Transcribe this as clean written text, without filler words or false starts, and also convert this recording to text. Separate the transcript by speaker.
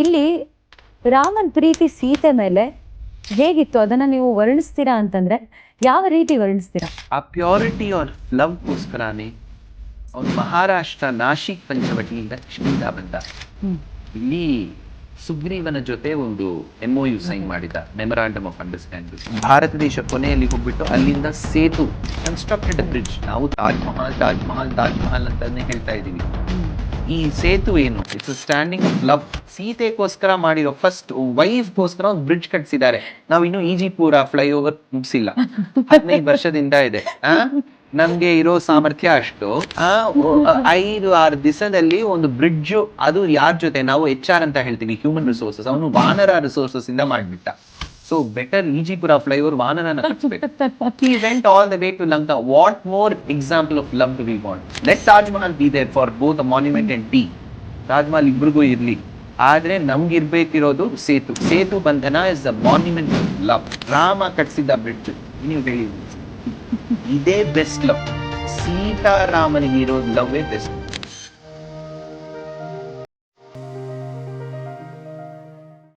Speaker 1: ಇಲ್ಲಿ ರಾಮನ್ ಪ್ರೀತಿ ಸೀತೆ ಮೇಲೆ ಹೇಗಿತ್ತು ಅದನ್ನ ನೀವು ವರ್ಣಿಸ್ತೀರಾ ಅಂತಂದ್ರೆ ಯಾವ ರೀತಿ ವರ್ಣಿಸ್ತೀರಾ?
Speaker 2: ಆ ಪ್ಯೂರಿಟಿ ಆರ್ ಲವ್ಗೋಸ್ಕರನೇ ಅವ್ನು ಮಹಾರಾಷ್ಟ್ರ ನಾಶಿಕ್ ಪಂಚವಟಿಯಿಂದ ಶ್ರೀದ ಬಂದ. ಇಲ್ಲಿ ಸುಗ್ರೀವನ ಜೊತೆ ಒಂದು MOU ಸೈನ್ ಮಾಡಿದ, ಮೆಮೊರಾಂಡಮ್ ಆಫ್ ಅಂಡರ್ಸ್ಟ್ಯಾಂಡಿಂಗ್. ಭಾರತ ದೇಶ ಕೊನೆಯಲ್ಲಿ ಹೋಗ್ಬಿಟ್ಟು ಅಲ್ಲಿಂದ ಸೇತು ಕನ್ಸ್ಟ್ರಕ್ಟೆಡ್ ಬ್ರಿಡ್ಜ್. ನಾವು ತಾಜ್ ಮಹಲ್ ತಾಜ್ ಮಹಲ್ ತಾಜ್ ಮಹಲ್ ಅಂತಾನೆ ಹೇಳ್ತಾ ಇದೀವಿ. ಈ ಸೇತು ಏನು? It's standing of love. ಸೀತೆಗೋಸ್ಕರ ಮಾಡಿರೋ ಫಸ್ಟ್ ವೈಫ್ಗೋಸ್ಕರ ಒಂದು ಬ್ರಿಡ್ಜ್ ಕಟ್ಸಿದ್ದಾರೆ. ನಾವು ಇನ್ನು ಈಜಿಪುರ ಫ್ಲೈಓವರ್ ಮುಗಿಸಿಲ್ಲ, 15 ವರ್ಷದಿಂದ ಇದೆ. ನಮ್ಗೆ ಇರೋ ಸಾಮರ್ಥ್ಯ ಅಷ್ಟು. 5-6 ದಿವಸದಲ್ಲಿ ಒಂದು ಬ್ರಿಡ್ಜ್, ಅದು ಯಾರ ಜೊತೆ? ನಾವು HR ಅಂತ ಹೇಳ್ತೀವಿ, ಹ್ಯೂಮನ್ ರಿಸೋರ್ಸಸ್. ಅವನು ವಾನರ ರಿಸೋರ್ಸಸ್ ಇಂದ ಮಾಡ್ಬಿಟ್ಟ. ಸೊ ಬೆಟರ್ ಈಜಿಪುರ ಫ್ಲೈಓವರ್ ವಾನರನ ಕಟ್ಸ್ಬೇಕು. He went all the way to Lanka. What more example of love do we want? Let Taj Mahal be there for both a monument and tea. Taj Mahal ಇಬ್ರಿಗೂ ಇರ್ಲಿ, ಆದ್ರೆ ನಮ್ಗಿರ್ಬೇಕಿರೋದು ಸೇತು. ಸೇತು ಬಂಧನ is a monument of love. Rama ಕಟ್ಸಿದ bridge. ನೀವು ಹೇಳಿ, ಇದೇ best love. ಸೀತಾರಾಮನಿಗೆ ಇರೋದು ಲವ್ ಬೆಸ್ಟ್.